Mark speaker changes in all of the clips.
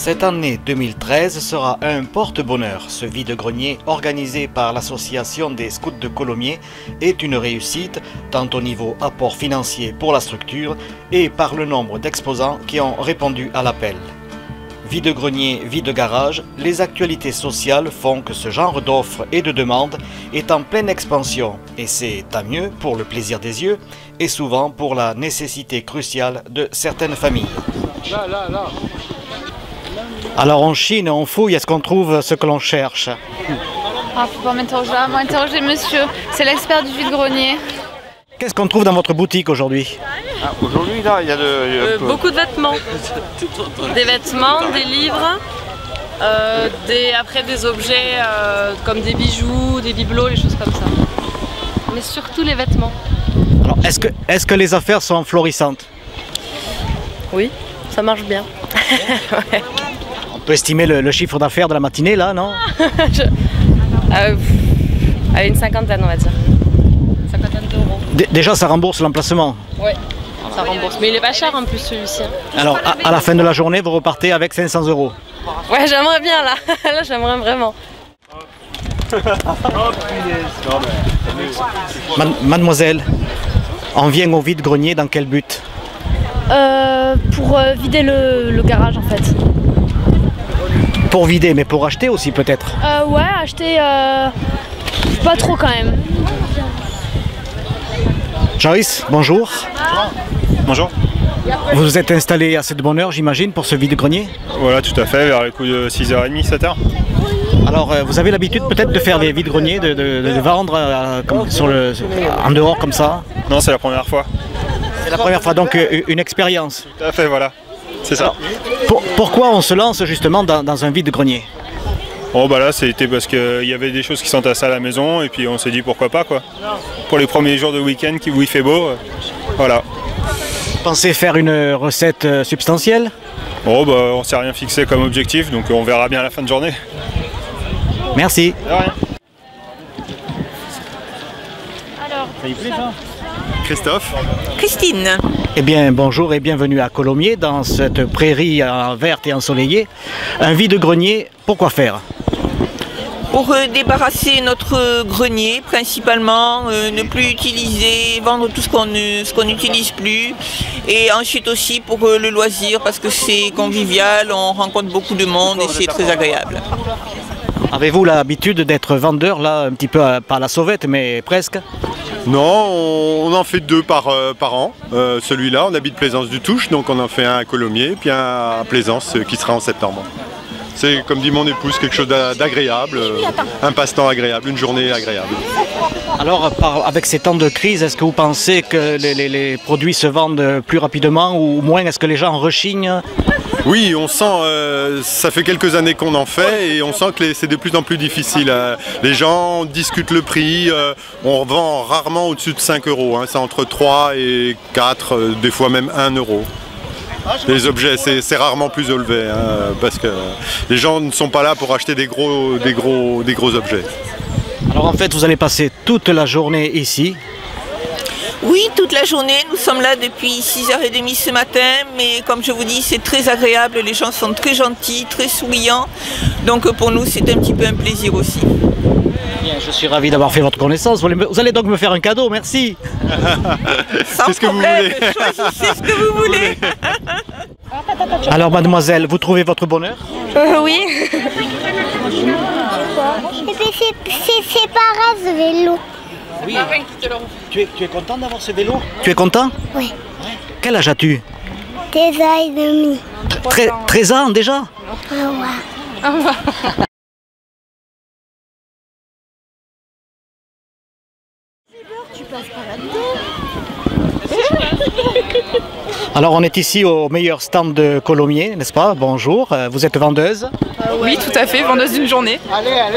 Speaker 1: Cette année 2013 sera un porte-bonheur. Ce vide-grenier organisé par l'association des scouts de Colomiers est une réussite, tant au niveau apport financier pour la structure et par le nombre d'exposants qui ont répondu à l'appel. Vide-grenier, vide-garage, les actualités sociales font que ce genre d'offres et de demandes est en pleine expansion. Et c'est tant mieux pour le plaisir des yeux et souvent pour la nécessité cruciale de certaines familles. Là. Alors on chine, on fouille, est-ce qu'on trouve ce que l'on cherche?
Speaker 2: Ah, faut pas m'interroger monsieur, c'est l'expert du vide-grenier.
Speaker 1: Qu'est-ce qu'on trouve dans votre boutique aujourd'hui?
Speaker 3: Aujourd'hui, là, il y a
Speaker 4: beaucoup de vêtements. Des vêtements, des livres, après des objets comme des bijoux, des bibelots, les choses comme ça. Mais surtout les vêtements.
Speaker 1: Alors, est-ce que les affaires sont florissantes?
Speaker 4: Oui, ça marche bien. Ouais.
Speaker 1: On peut estimer le chiffre d'affaires de la matinée, là, non?
Speaker 4: Une cinquantaine, on va dire. Une cinquantaine d'euros.
Speaker 1: Déjà, ça rembourse l'emplacement?
Speaker 4: Oui, ça rembourse. Mais il est pas cher en plus, celui-ci.
Speaker 1: Alors, à la fin de la journée, vous repartez avec 500 €?
Speaker 4: Ouais, j'aimerais bien, là. Là, j'aimerais vraiment.
Speaker 1: Mademoiselle, on vient au vide-grenier dans quel but?
Speaker 2: Pour vider le garage, en fait.
Speaker 1: Pour vider, mais pour acheter aussi peut-être?
Speaker 2: Ouais, acheter pas trop quand même.
Speaker 1: Joyce, bonjour.
Speaker 3: Bonjour.
Speaker 1: Vous vous êtes installé assez de bonne heure, j'imagine, pour ce vide-grenier?
Speaker 3: Voilà, tout à fait, vers les coups de 6h30, 7h.
Speaker 1: Alors, vous avez l'habitude peut-être de faire des vide-greniers, de vendre en dehors comme ça?
Speaker 3: Non, c'est la première fois.
Speaker 1: C'est la première fois, donc une expérience.
Speaker 3: Tout à fait, voilà. C'est ça.
Speaker 1: Alors, pourquoi on se lance justement dans un vide-grenier?
Speaker 3: Oh bah là, c'était parce qu'il y avait des choses qui s'entassaient à la maison et puis on s'est dit pourquoi pas quoi. Pour les premiers jours de week-end où il fait beau, voilà.
Speaker 1: Vous pensez faire une recette substantielle?
Speaker 3: Oh bah on s'est rien fixé comme objectif, donc on verra bien à la fin de journée.
Speaker 1: Merci.
Speaker 3: De rien.
Speaker 2: Alors,
Speaker 3: ça y plaît ça? Christophe.
Speaker 5: Christine.
Speaker 1: Eh bien, bonjour et bienvenue à Colomiers, dans cette prairie verte et ensoleillée. Un vide-grenier, pourquoi faire?
Speaker 5: Pour débarrasser notre grenier, principalement, ne plus utiliser, vendre tout ce qu'on n'utilise plus. Et ensuite aussi pour le loisir, parce que c'est convivial, on rencontre beaucoup de monde et c'est très agréable.
Speaker 1: Avez-vous l'habitude d'être vendeur, là, un petit peu, pas à la sauvette, mais presque?
Speaker 6: Non, on en fait 2 par an. Celui-là, on habite Plaisance-du-Touche, donc on en fait un à Colomiers, puis un à Plaisance qui sera en septembre. C'est, comme dit mon épouse, quelque chose d'agréable, un passe-temps agréable, une journée agréable.
Speaker 1: Alors, avec ces temps de crise, est-ce que vous pensez que les produits se vendent plus rapidement ou moins? Est-ce que les gens rechignent?
Speaker 6: Oui, on sent, ça fait quelques années qu'on en fait et on sent que c'est de plus en plus difficile. Les gens discutent le prix, on vend rarement au-dessus de 5 €, hein, c'est entre 3 et 4, des fois même 1 €. Les objets, c'est rarement plus élevé, hein, parce que les gens ne sont pas là pour acheter des gros objets.
Speaker 1: Alors en fait, vous allez passer toute la journée ici?
Speaker 5: Oui, toute la journée, nous sommes là depuis 6h30 ce matin, mais comme je vous dis, c'est très agréable, les gens sont très gentils, très souriants, donc pour nous c'est un petit peu un plaisir aussi.
Speaker 1: Bien, je suis ravi d'avoir fait votre connaissance, vous allez donc me faire un cadeau, merci.
Speaker 5: Sans problème, choisissez ce que vous voulez.
Speaker 1: Alors mademoiselle, vous trouvez votre bonheur?
Speaker 2: oui.
Speaker 7: C'est pas grave ce vélo.
Speaker 1: Oui. Tu es content d'avoir ce vélo? Tu es content?
Speaker 7: Oui.
Speaker 1: Quel âge as-tu?
Speaker 7: 13 ans et demi.
Speaker 1: 13 ans déjà?
Speaker 7: Au revoir.
Speaker 1: Alors on est ici au meilleur stand de Colomiers, n'est-ce pas? Bonjour, vous êtes vendeuse?
Speaker 8: Oui, tout à fait, vendeuse d'une journée.
Speaker 6: Allez là.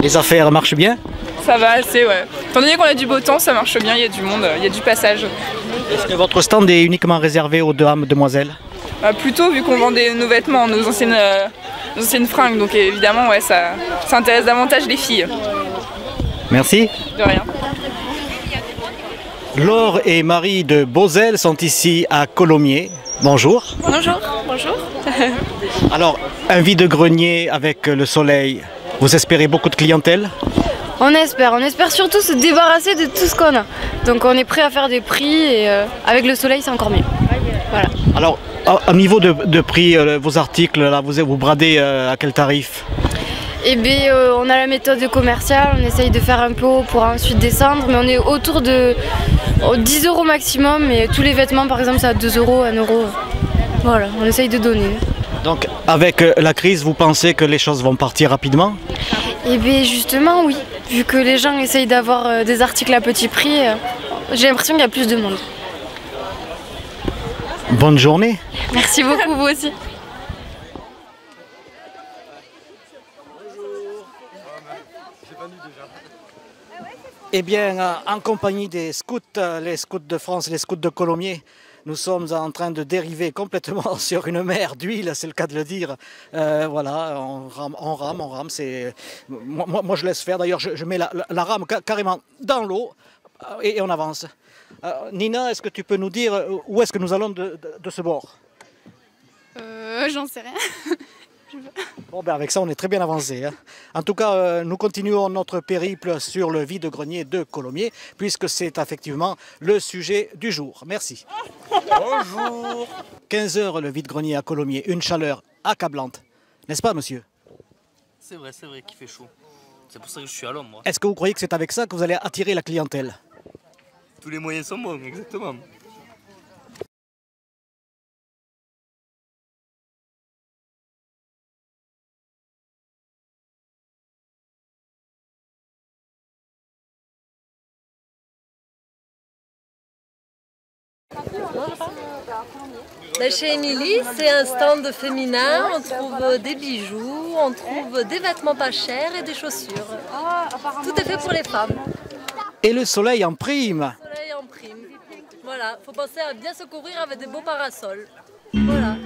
Speaker 1: Les affaires marchent bien?
Speaker 8: Ça va assez, ouais. Étant donné qu'on a du beau temps, ça marche bien, il y a du monde, il y a du passage.
Speaker 1: Est-ce que votre stand est uniquement réservé aux dames, demoiselles?
Speaker 8: Plutôt, vu qu'on vend nos vêtements, nos anciennes fringues, donc évidemment, ouais, ça intéresse davantage les filles.
Speaker 1: Merci.
Speaker 8: De rien.
Speaker 1: Laure et Marie de Beauzelle sont ici à Colomiers. Bonjour.
Speaker 2: Bonjour. Bonjour.
Speaker 1: Alors, un vide-grenier avec le soleil, vous espérez beaucoup de clientèle?
Speaker 9: On espère surtout se débarrasser de tout ce qu'on a. Donc on est prêt à faire des prix et avec le soleil c'est encore mieux. Voilà.
Speaker 1: Alors, au niveau de prix, vos articles, là, vous bradez à quel tarif?
Speaker 9: Et bien on a la méthode commerciale, on essaye de faire un peu haut pour ensuite descendre, mais on est autour de 10 € maximum et tous les vêtements par exemple c'est à 2 €, 1 €. Voilà, on essaye de donner.
Speaker 1: Donc avec la crise, vous pensez que les choses vont partir rapidement?
Speaker 9: Et bien justement oui, vu que les gens essayent d'avoir des articles à petit prix, j'ai l'impression qu'il y a plus de monde.
Speaker 1: Bonne journée.
Speaker 9: Merci beaucoup, vous aussi.
Speaker 1: Eh bien, en compagnie des scouts, les scouts de France, les scouts de Colomiers, nous sommes en train de dériver complètement sur une mer d'huile, c'est le cas de le dire. Voilà, on rame. Moi, je laisse faire. D'ailleurs, je mets la rame carrément dans l'eau et on avance. Nina, est-ce que tu peux nous dire où est-ce que nous allons de ce bord?
Speaker 2: J'en sais rien.
Speaker 1: Bon, ben avec ça, on est très bien avancé. Hein. En tout cas, nous continuons notre périple sur le vide-grenier de Colomiers, puisque c'est effectivement le sujet du jour. Merci.
Speaker 10: Bonjour.
Speaker 1: 15 h, le vide-grenier à Colomiers, une chaleur accablante. N'est-ce pas, monsieur?
Speaker 10: C'est vrai qu'il fait chaud. C'est pour ça que je suis à l'ombre, moi.
Speaker 1: Est-ce que vous croyez que c'est avec ça que vous allez attirer la clientèle?
Speaker 10: Tous les moyens sont bons, exactement.
Speaker 11: Chez Émilie, c'est un stand féminin, on trouve des bijoux, on trouve des vêtements pas chers et des chaussures. Tout est fait pour les femmes.
Speaker 1: Et le soleil en prime.
Speaker 11: Le soleil en prime. Voilà, faut penser à bien se couvrir avec des beaux parasols. Voilà.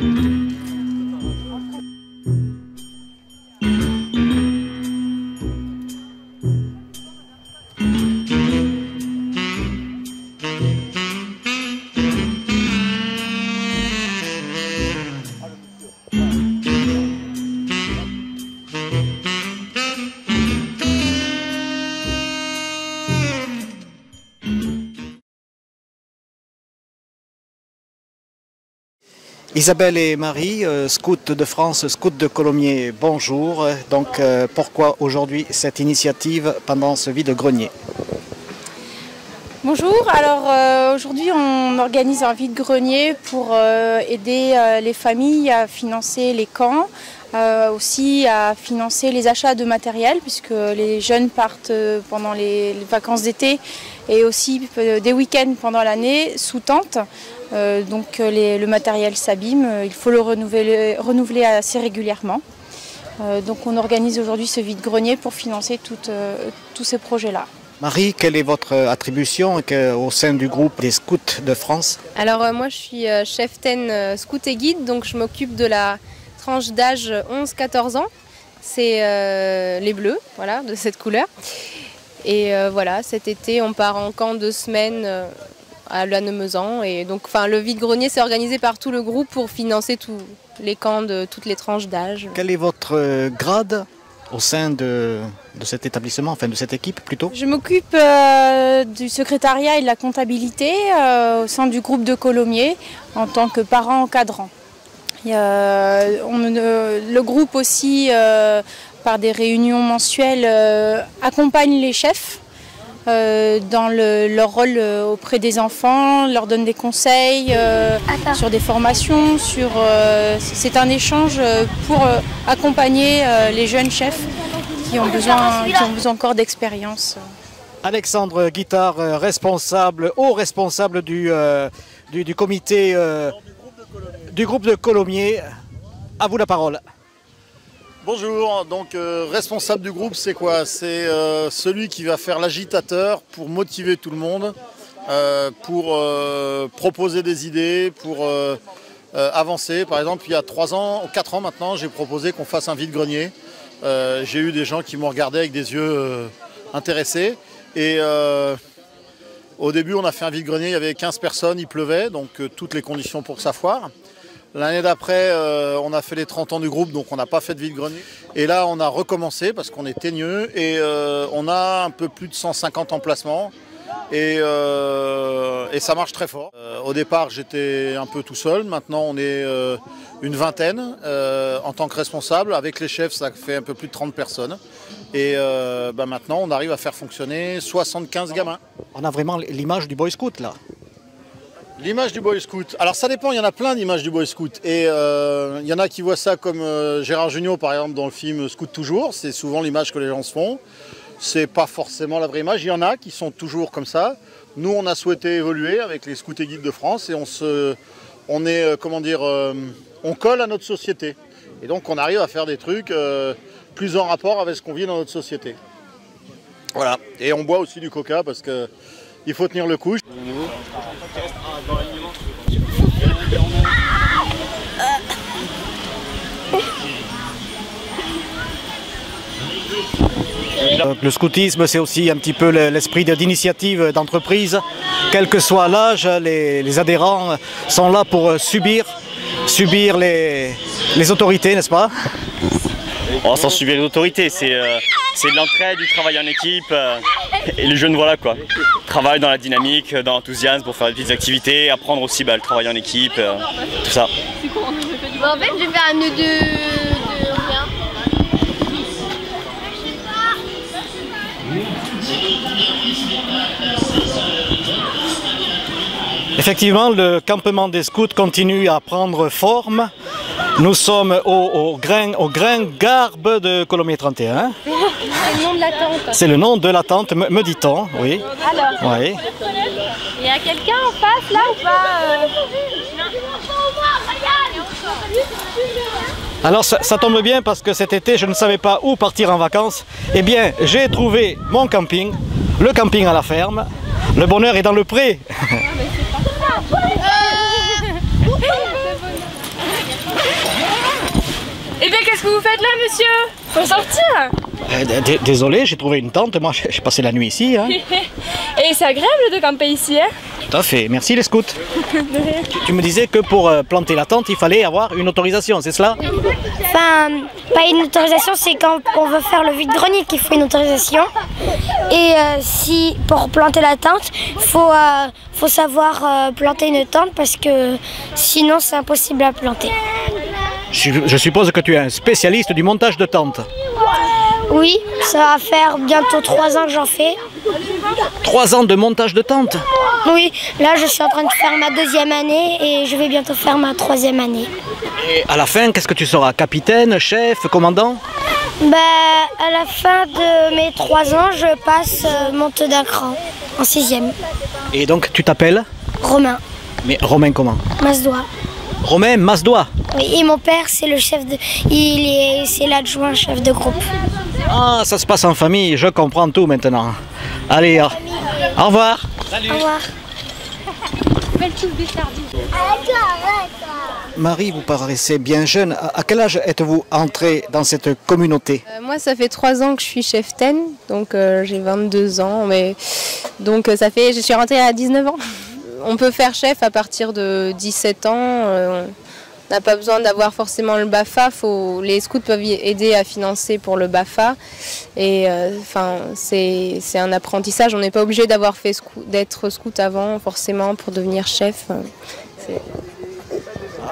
Speaker 1: Isabelle et Marie, scouts de France, scouts de Colomiers, bonjour. Donc pourquoi aujourd'hui cette initiative pendant ce vide-grenier?
Speaker 12: Bonjour, alors aujourd'hui on organise un vide-grenier pour aider les familles à financer les camps, aussi à financer les achats de matériel puisque les jeunes partent pendant les vacances d'été et aussi des week-ends pendant l'année sous tente. Donc le matériel s'abîme, il faut le renouveler assez régulièrement. Donc on organise aujourd'hui ce vide-grenier pour financer tous ces projets-là.
Speaker 1: Marie, quelle est votre attribution au sein du groupe des scouts de France?
Speaker 13: Alors moi je suis chef-taine scout et guide, donc je m'occupe de la tranche d'âge 11-14 ans. C'est les bleus, voilà, de cette couleur. Et voilà, cet été on part en camp 2 semaines à Lannemezan. Et donc le vide-grenier s'est organisé par tout le groupe pour financer tous les camps de toutes les tranches d'âge.
Speaker 1: Quel est votre grade au sein de cet établissement, enfin de cette équipe plutôt?
Speaker 12: Je m'occupe du secrétariat et de la comptabilité au sein du groupe de Colomiers en tant que parent encadrant. Le groupe aussi, par des réunions mensuelles, accompagne les chefs dans leur rôle auprès des enfants, leur donne des conseils sur des formations, c'est un échange pour accompagner les jeunes chefs qui ont besoin encore d'expérience.
Speaker 1: Alexandre Guittard, haut responsable du comité du groupe de Colomiers. À vous la parole.
Speaker 14: Bonjour, donc responsable du groupe, c'est quoi? C'est celui qui va faire l'agitateur pour motiver tout le monde, pour proposer des idées, pour avancer. Par exemple, il y a 4 ans maintenant, j'ai proposé qu'on fasse un vide-grenier. J'ai eu des gens qui m'ont regardé avec des yeux intéressés. Et Au début, on a fait un vide-grenier, il y avait 15 personnes, il pleuvait, donc toutes les conditions pour que ça foire. L'année d'après, on a fait les 30 ans du groupe, donc on n'a pas fait de vide-grenier. Et là, on a recommencé parce qu'on est teigneux et on a un peu plus de 150 emplacements. Et ça marche très fort. Au départ, j'étais un peu tout seul. Maintenant, on est une vingtaine en tant que responsable. Avec les chefs, ça fait un peu plus de 30 personnes. Et maintenant, on arrive à faire fonctionner 75 gamins.
Speaker 1: On a vraiment l'image du Boy Scout, là.
Speaker 14: L'image du Boy Scout. Alors ça dépend, il y en a plein d'images du Boy Scout. Et il y en a qui voient ça comme Gérard Jugnot, par exemple, dans le film Scout toujours. C'est souvent l'image que les gens se font. C'est pas forcément la vraie image. Il y en a qui sont toujours comme ça. Nous, on a souhaité évoluer avec les Scouts et Guides de France et on colle à notre société. Et donc, on arrive à faire des trucs plus en rapport avec ce qu'on vit dans notre société. Voilà. Et on boit aussi du coca parce que il faut tenir le coup.
Speaker 1: Le scoutisme, c'est aussi un petit peu l'esprit d'initiative d'entreprise. Quel que soit l'âge, les adhérents sont là pour subir les autorités, n'est-ce pas?
Speaker 15: Oh, sans subir les autorités, c'est de l'entraide, du travail en équipe. Et les jeunes, voilà quoi. Travaillent dans la dynamique, dans l'enthousiasme pour faire des petites activités, apprendre aussi le travail en équipe, tout ça.
Speaker 9: En fait, je vais faire un nœud de rien.
Speaker 1: Effectivement, le campement des scouts continue à prendre forme. Nous sommes au grain garbe de Colomiers 31.
Speaker 9: C'est le nom de la tente.
Speaker 1: C'est le nom de la tente, me dit-on, oui.
Speaker 9: Alors,
Speaker 1: oui.
Speaker 9: Il y a quelqu'un en face là ou pas
Speaker 1: Alors ça tombe bien parce que cet été je ne savais pas où partir en vacances. Eh bien j'ai trouvé mon camping, le camping à la ferme. Le bonheur est dans le pré.
Speaker 8: Eh bien, qu'est-ce que vous faites là, monsieur? Faut sortir.
Speaker 1: Désolé, j'ai trouvé une tente, moi j'ai passé la nuit ici. Hein.
Speaker 8: Et c'est agréable de camper ici, hein?
Speaker 1: Tout à fait, merci les scouts. Tu me disais que pour planter la tente, il fallait avoir une autorisation, c'est cela?
Speaker 7: Enfin, pas une autorisation, c'est quand on veut faire le vide-grenier qu'il faut une autorisation. Et si pour planter la tente, faut savoir planter une tente parce que sinon c'est impossible à planter.
Speaker 1: Je suppose que tu es un spécialiste du montage de tentes.
Speaker 7: Oui, ça va faire bientôt 3 ans que j'en fais.
Speaker 1: 3 ans de montage de tentes?
Speaker 7: Oui, là je suis en train de faire ma 2e année et je vais bientôt faire ma 3e année.
Speaker 1: Et à la fin, qu'est-ce que tu seras? Capitaine, chef, commandant?
Speaker 7: À la fin de mes 3 ans, je passe monte d'un cran, en 6e.
Speaker 1: Et donc tu t'appelles?
Speaker 7: Romain.
Speaker 1: Mais Romain comment?
Speaker 7: Masdois.
Speaker 1: Romain Masdois?
Speaker 7: Oui, et mon père c'est le chef de... c'est l'adjoint chef de groupe.
Speaker 1: Ah, ça se passe en famille, je comprends tout maintenant. Allez, au revoir.
Speaker 7: Salut. Au revoir.
Speaker 1: Marie, vous paraissez bien jeune. À quel âge êtes-vous entrée dans cette communauté?
Speaker 13: Moi, ça fait 3 ans que je suis cheftaine, donc j'ai 22 ans. Donc je suis rentrée à 19 ans. On peut faire chef à partir de 17 ans. On n'a pas besoin d'avoir forcément le BAFA. Les scouts peuvent aider à financer pour le BAFA. Et c'est un apprentissage. On n'est pas obligé d'être scout avant forcément pour devenir chef.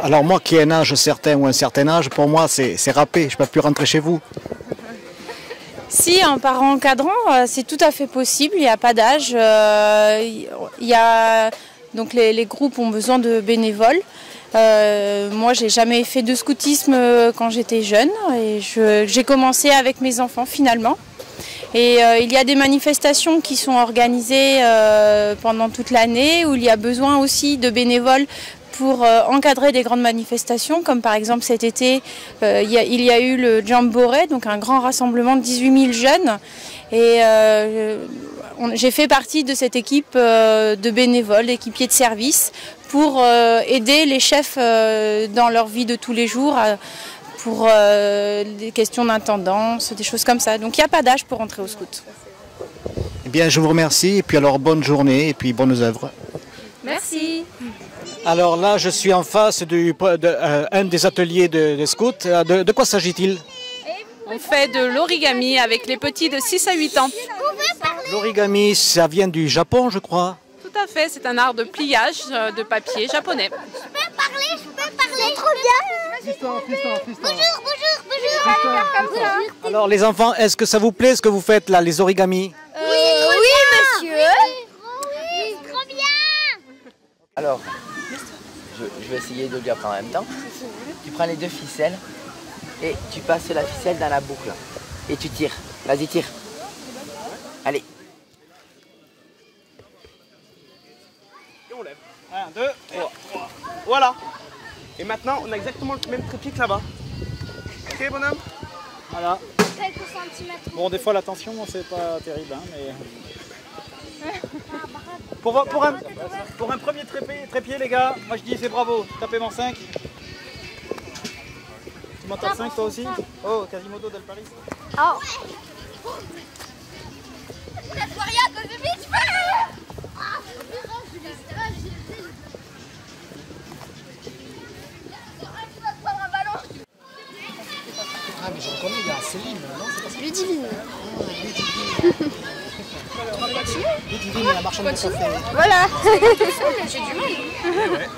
Speaker 1: Alors moi qui ai un âge certain ou un certain âge, pour moi c'est râpé, je ne peux plus rentrer chez vous.
Speaker 12: Si, en parent encadrant, c'est tout à fait possible, il n'y a pas d'âge. Donc les groupes ont besoin de bénévoles. Moi, j'ai jamais fait de scoutisme quand j'étais jeune et j'ai commencé avec mes enfants finalement. Et il y a des manifestations qui sont organisées pendant toute l'année où il y a besoin aussi de bénévoles pour encadrer des grandes manifestations, comme par exemple cet été, il y a eu le Jamboree, donc un grand rassemblement de 18 000 jeunes. Et j'ai fait partie de cette équipe de bénévoles, équipiers de service, pour aider les chefs dans leur vie de tous les jours, pour des questions d'intendance, des choses comme ça. Donc il n'y a pas d'âge pour entrer au scout.
Speaker 1: Eh bien, je vous remercie et puis alors bonne journée et puis bonnes œuvres.
Speaker 13: Merci.
Speaker 1: Alors là, je suis en face un des ateliers de scouts. De quoi s'agit-il?
Speaker 16: On fait de l'origami avec les petits de 6 à 8 ans.
Speaker 1: L'origami, ça vient du Japon, je crois.
Speaker 16: Tout à fait, c'est un art de pliage de papier japonais.
Speaker 7: Je peux parler, c'est trop bien. Bonjour.
Speaker 1: Alors les enfants, est-ce que ça vous plaît ce que vous faites là, les origamis?
Speaker 7: Oui, monsieur.
Speaker 17: Oui, trop bien. Alors, je vais essayer de le dire en même temps. Tu prends les deux ficelles et tu passes la ficelle dans la boucle. Et tu tires. Vas-y, tire. Allez.
Speaker 18: Et on lève. 1, 2, 3. Voilà. Et maintenant, on a exactement le même trépied que là-bas. Ok, bonhomme?
Speaker 1: Voilà.
Speaker 7: Quelques centimètres.
Speaker 19: Bon, des fois la tension, c'est pas terrible, hein, mais... Pour un premier trépied, les gars, moi je dis c'est bravo, tapez-moi 5. Tu m'en tapes 5 toi aussi? Oh, Quasimodo del Paris.
Speaker 7: Oh. Vite.
Speaker 20: Ah mais je reconnais, il y a Céline, non? C'est
Speaker 7: Ludivine.
Speaker 20: Ludivine, la marchande de café.
Speaker 7: Voilà.
Speaker 20: J'ai du mal. Ouais.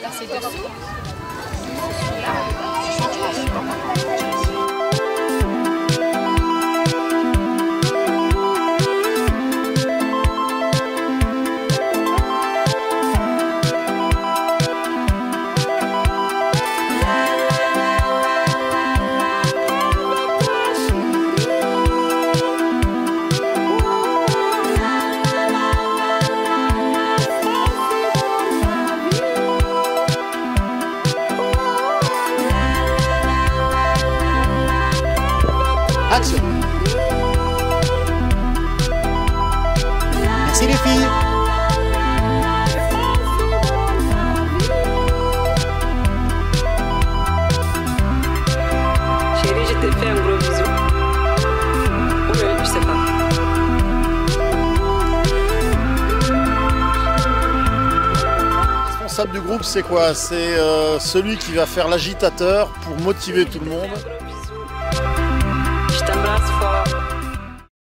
Speaker 7: Là c'est dessous.
Speaker 1: Action. Merci les filles.
Speaker 4: Chérie, je te fais un gros bisou. Oui, je sais pas.
Speaker 14: Le responsable du groupe, c'est quoi? C'est celui qui va faire l'agitateur pour motiver tout le monde.